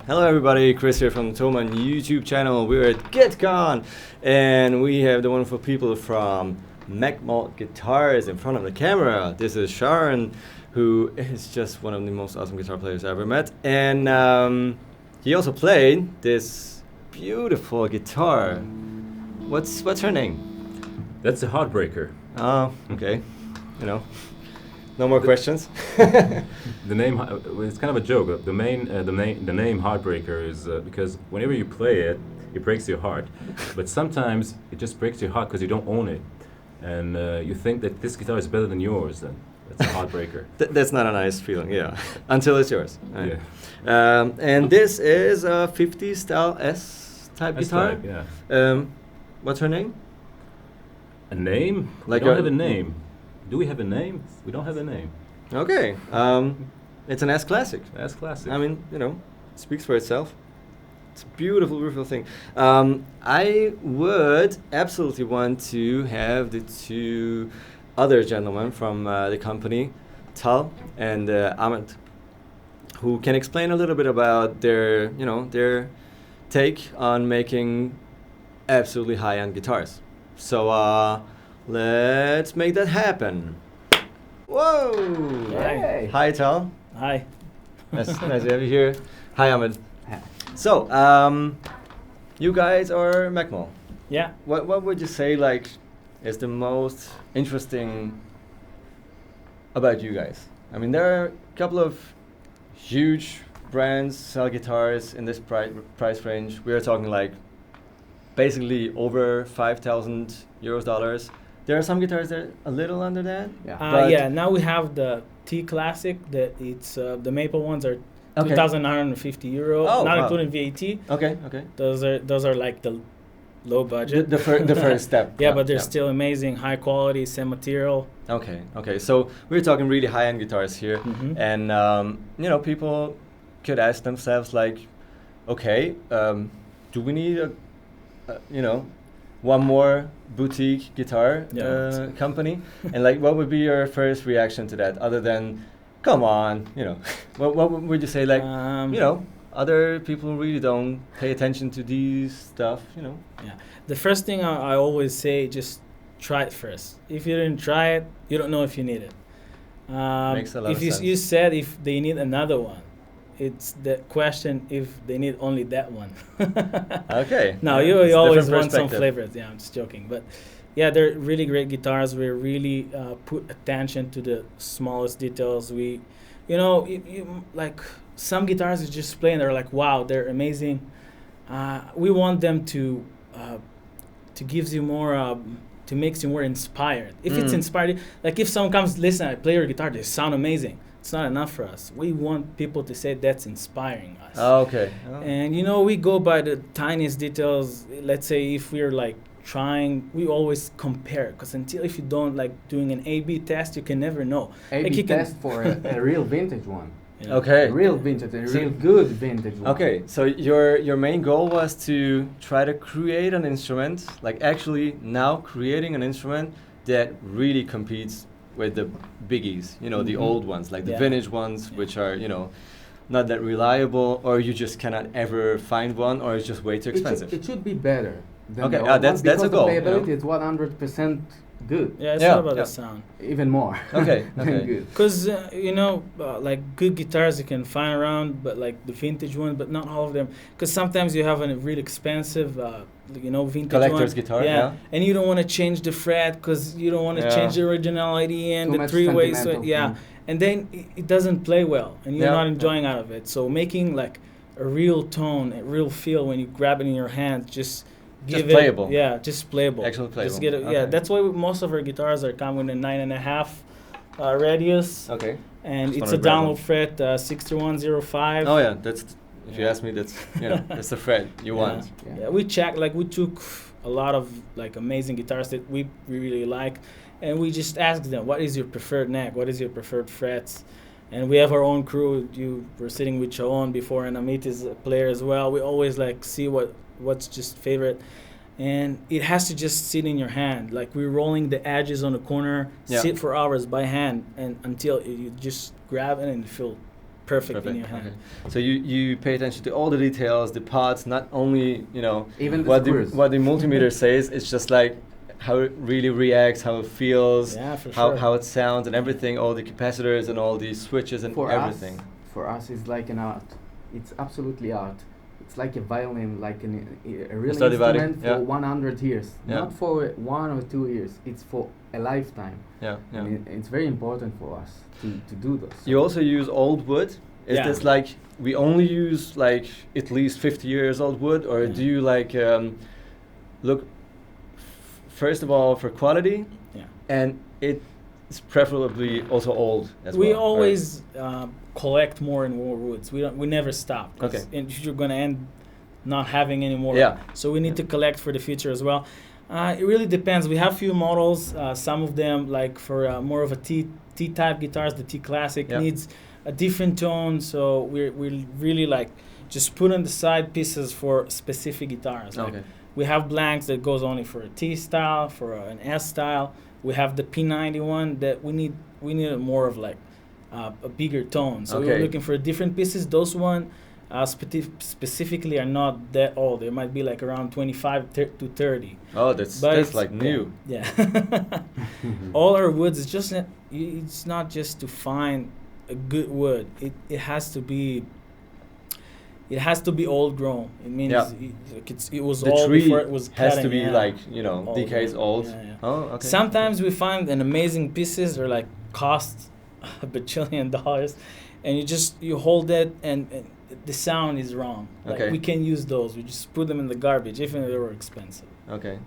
Hello everybody, Chris here from the Thomann YouTube channel. We're at Guitcon and we have the wonderful people from Macmull Guitars in front of the camera. This is Sharon, who is just one of the most awesome guitar players I ever met. And he also played this beautiful guitar. What's her name? That's a Heartbreaker. Oh, okay. You know, no more questions. The name, it's kind of a joke. The name Heartbreaker is because whenever you play it, it breaks your heart. But sometimes it just breaks your heart because you don't own it, and you think that this guitar is better than yours. Then that's a Heartbreaker. That's not a nice feeling, yeah. Until it's yours. Right. Yeah. And this is a 50 style S type guitar. Type, yeah. What's her name? A name? Like we don't have a name. Do we have a name? We don't have a name. Okay. It's an S Classic. S Classic. I mean, you know, it speaks for itself. It's a beautiful, beautiful thing. I would absolutely want to have the two other gentlemen from the company, Tal and Amit, who can explain a little bit about their, you know, their take on making absolutely high-end guitars. So let's make that happen. Whoa! Yay. Hi, Tal. Hi. Nice to have you here. Hi, Amit. So, you guys are Macmull. Yeah. What would you say like is the most interesting about you guys? I mean, there are a couple of huge brands sell guitars in this price range. We are talking like basically over 5,000 euros dollars. There are some guitars that are a little under that. Yeah. Yeah. Now we have the T Classic. That it's the maple ones are 2,950 euro, not including VAT. Okay. Those are like the low budget. The first step. Yeah, but they're still amazing, high quality, same material. Okay. So we're talking really high-end guitars here, and you know, people could ask themselves like, okay, do we need a you know, one more boutique guitar company? And like, what would be your first reaction to that, other than, come on, you know, what would you say, like, you know, other people really don't pay attention to these stuff, you know? Yeah. The first thing I always say, just try it first. If you didn't try it, you don't know if you need it. Makes a lot of sense. You said if they need another one, it's the question if they need only that one. Okay. No, yeah, you always want some flavors. Yeah, I'm just joking. But yeah, they're really great guitars. We really put attention to the smallest details. We, you know, you like some guitars you just play and they're like, wow, they're amazing. We want them to gives you more, to makes you more inspired. If it's inspired, like if someone comes, listen, I play your guitar, they sound amazing. It's not enough for us. We want people to say that's inspiring us. Oh, okay. Oh. And you know, we go by the tiniest details. Let's say if we're like trying, we always compare, because until if you don't like doing an A/B test, you can never know. A/B like test for a real vintage one. Yeah. Okay. A real vintage, a real good vintage one. Okay, so your main goal was to try to create an instrument, like actually now creating an instrument that really competes with the biggies, you know, the old ones, like the vintage ones, which are, you know, not that reliable, or you just cannot ever find one, or it's just way too expensive. It should be better than okay, the old that's one, a goal. The playability is 100% good. Yeah, it's not about the sound. Even more. Okay. Good. Because you know, like good guitars you can find around, but like the vintage one, but not all of them. Because sometimes you have a really expensive, you know, vintage collector's one. guitar. Yeah. And you don't want to change the fret because you don't want to change the originality and Too the much three-way. sentimental. And then it doesn't play well, and you're not enjoying out of it. So making like a real tone, a real feel when you grab it in your hand, just playable. Just playable. Actually playable. Just get it. Okay. Yeah, that's why most of our guitars are coming in a 9.5 radius. Okay. And it's a download fret 6105. Oh yeah, that's. If you ask me, that's, you know, that's the fret you want. Yeah, we checked. Like we took a lot of like amazing guitars that we really like, and we just asked them, what is your preferred neck? What is your preferred frets? And we have our own crew. You were sitting with Sharon before, and Amit is a player as well. We always like see what's just favorite, and it has to just sit in your hand. Like we're rolling the edges on the corner, sit for hours by hand, and until you just grab it and feel perfect in your hand. Okay. So you pay attention to all the details, the parts, not only Even the what screws. what the multimeter says. It's just like how it really reacts, how it feels, Yeah, for sure. how it sounds, and everything. All the capacitors and all the switches and everything. For us, it's like an art. It's absolutely art. It's like a violin, like a real Stradivari, instrument for 100 years, Yeah. not for 1 or 2 years. It's for a lifetime. Yeah, yeah. And it's very important for us to do this. You also use old wood. Is Yeah. this like we only use like at least 50 years old wood, or Yeah. do you like look first of all for quality, Yeah. and it's preferably also old as We well? always collect more and more woods. We never stop. 'Cause Okay. you're gonna end not having any more. Yeah. So we need to collect for the future as well. It really depends. We have few models. Some of them, like for more of a T type guitars, the T Classic Yeah. needs a different tone. So we're really like just put on the side pieces for specific guitars. Like Okay. we have blanks that goes only for a T style, for an S style. We have the P91 that we need more of like a bigger tone. So we're Okay. looking for different pieces. Those one specifically are not that old. They might be like around 25 to 30. Oh, that's But like new. Yeah. All our woods is just it's not just to find a good wood. It has to be. It has to be old grown. It means Yeah. it was The old tree before it was has cutting, to be yeah. like Old, decades yeah. old. Yeah, yeah. Oh, okay. Sometimes we find an amazing pieces or like cost $1 bajillion, and you hold it and the sound is wrong. Like Okay. we can use those. We just put them in the garbage, even if they were expensive. Okay.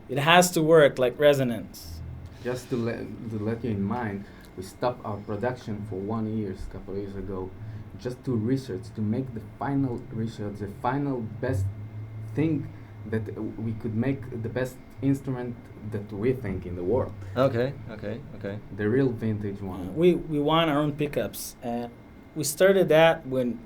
It has to work like resonance. Just to let you in mind, we stopped our production for 1 year, a couple of years ago, just to research, to make the final research, the final best thing that we could make, the best instrument that we think in the world. Okay. The real vintage one. We want our own pickups, and we started that when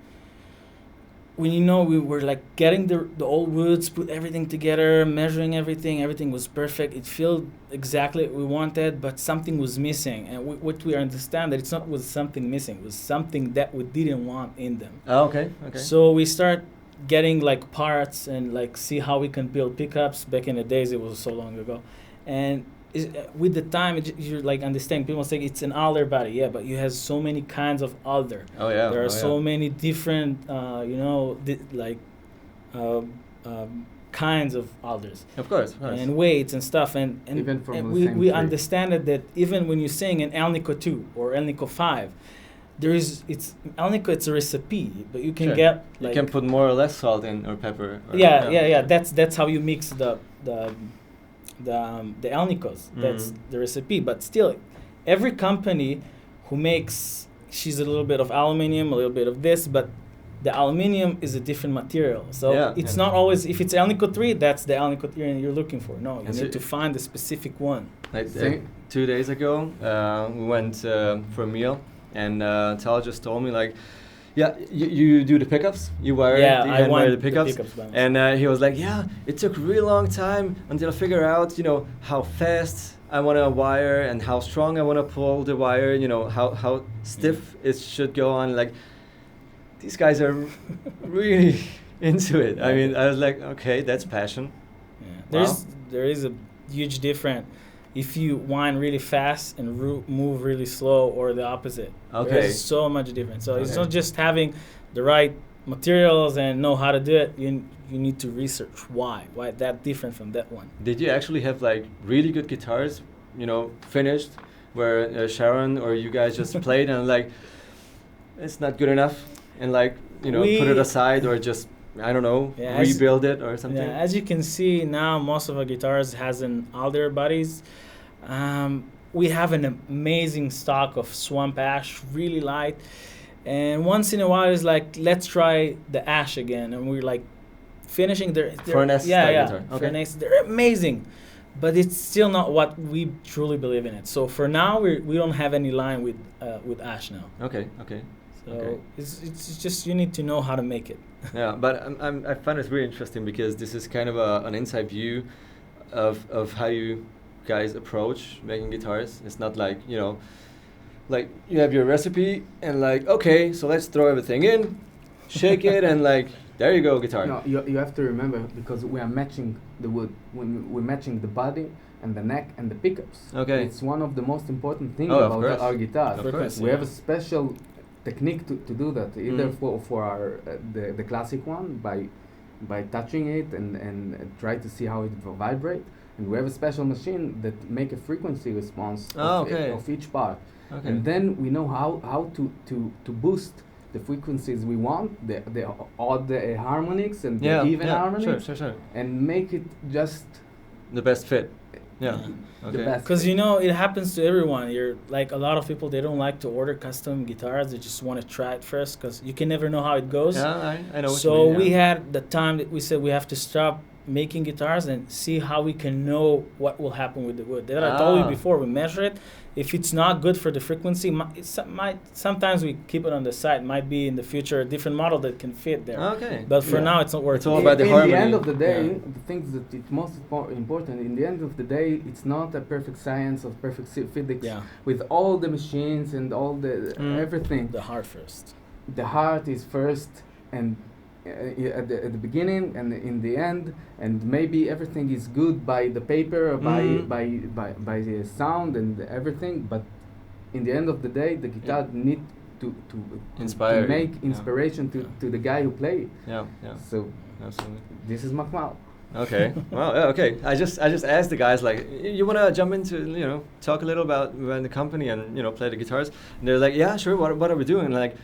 we were like getting the old woods, put everything together, measuring everything was perfect. It felt exactly what we wanted, but something was missing. And what we understand that it's not was something missing, it was something that we didn't want in them. Oh, okay. So we start getting like parts and like see how we can build pickups. Back in the days, it was so long ago, and with the time, you're like understanding. People say it's an alder body, yeah, but you have so many kinds of alder. Oh yeah. There are so yeah. many different, kinds of alders Of course. and weights and stuff. And Even from and the we same tree. understand that even when you're saying an Alnico 2 or Alnico 5, Alnico, it's a recipe, but you can Sure. get like You can put more or less salt in or pepper. Or yeah. That's how you mix the Alnicos. That's Mhm. the recipe. But still, every company who makes, she's a little bit of aluminum, a little bit of this, but the aluminum is a different material. So Yeah. it's not always, if it's Alnico 3, that's the Alnico 3 you're looking for. No, you And need so- to find a specific one. Like Same. 2 days ago, we went for a meal, and Tal just told me like, yeah, you do the pickups, you wire Yeah, the I hand want wire the the pickups, pickups by myself. and he was like, yeah, it took a really long time until I figure out, how fast I want to wire and how strong I want to pull the wire, how stiff it should go on. Like, these guys are really into it. I mean, I was like, okay, that's passion. Yeah. Wow. There is a huge difference if you wind really fast and move really slow, or the opposite. Okay. There's so much difference. So it's Okay. not just having the right materials and know how to do it. You need to research why that different from that one. Did you actually have like really good guitars, finished, where Sharon or you guys just played and like, it's not good enough, and like, put it aside or just, I don't know, Yeah, rebuild it or something? Yeah, as you can see now, most of our guitars has an alder bodies. We have an amazing stock of swamp ash, really light. And once in a while, it's like, let's try the ash again. And we're like finishing their For an S style guitar. For Okay. an S, they're amazing. But it's still not what we truly believe in it. So for now, we don't have any line with ash now. Okay. So Okay. it's just you need to know how to make it. Yeah, but I find it really interesting because this is kind of an inside view of how you guys approach making guitars. It's not like, like you have your recipe and like, okay, so let's throw everything in, shake it, and like there you go, guitar. No, you have to remember, because we are matching the wood, we're matching the body and the neck and the pickups. Okay. It's one of the most important things Oh, of about course. our guitars. Of course, We yeah. have a special technique to do that, either Mm. for our the classic one by touching it and try to see how it will vibrate. And we have a special machine that make a frequency response Oh, okay. of each part. Okay. And then we know how to boost the frequencies we want, the odd harmonics and Yeah, the even yeah, harmonics, sure. and make it just The best fit. Yeah. Yeah. Okay. the best. Because you know it happens to everyone. You're like a lot of people. They don't like to order custom guitars. They just want to try it first because you can never know how it goes. Yeah, I know. What So you mean, we yeah. had the time that we said we have to stop making guitars and see how we can know what will happen with the wood. That I told you Ah. before. We measure it. If it's not good for the frequency, sometimes we keep it on the side. Might be in the future a different model that can fit there. Okay. But for Yeah. now, it's not working. It's all about the in harmony. the end of the day, Yeah. the things that it's most important. In the end of the day, it's not a perfect science of perfect physics Yeah, with all the machines and all the everything. the heart first. The heart is first, and at the beginning and in the end, and maybe everything is good by the paper, or by the sound and everything, but in the end of the day, the guitar need to Inspire you, make yeah. inspiration to the guy who play it. Yeah, yeah, So absolutely. this is Macmull. Okay. Well, yeah, okay. I just asked the guys like, you want to jump into, talk a little about the company and play the guitars, and they're like, yeah, sure. What are we doing? Like,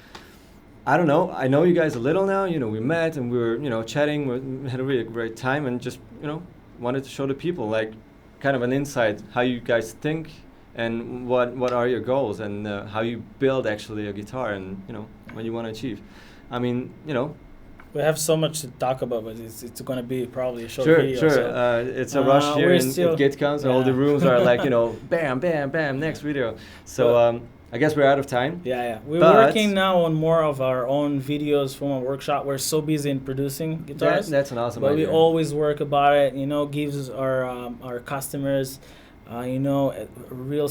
I don't know. I know you guys a little now. We met and we were chatting. We had a really great time and just wanted to show the people like kind of an insight how you guys think and what are your goals and how you build actually a guitar and what you want to achieve. I mean, We have so much to talk about, but it's going to be probably a short Sure, video. sure. So It's a rush here we're in still- Guitcon, so all the yeah. rooms are like, bam, bam, bam, next video. So I guess we're out of time. yeah. We're But- working now on more of our own videos from our workshop. We're so busy in producing guitars. That's an awesome But idea. we always work about it, gives our customers, a real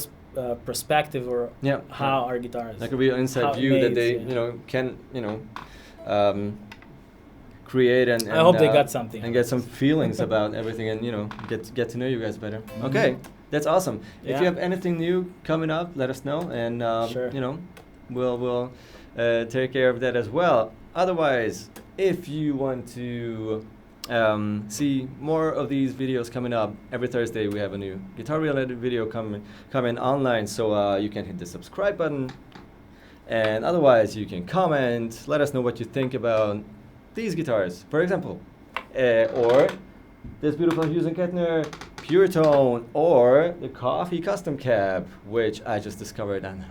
perspective or Yeah. how our guitars. Like a real how inside it view that makes, they, yeah. can, create and I hope they got something. and get some feelings about everything and get to know you guys better. Okay, that's awesome. If Yeah. you have anything new coming up, let us know and Sure. we'll take care of that as well. Otherwise, if you want to see more of these videos coming up, every Thursday we have a new guitar related video coming online, so you can hit the subscribe button. And otherwise, you can comment, let us know what you think about these guitars, for example, or this beautiful Hughes & Kettner Pure Tone, or the Coffee Custom Cab, which I just discovered. And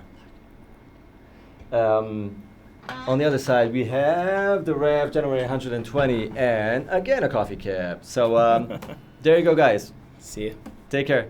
on the other side, we have the Rev January 120, and again a coffee cab. So there you go, guys. See you. Take care.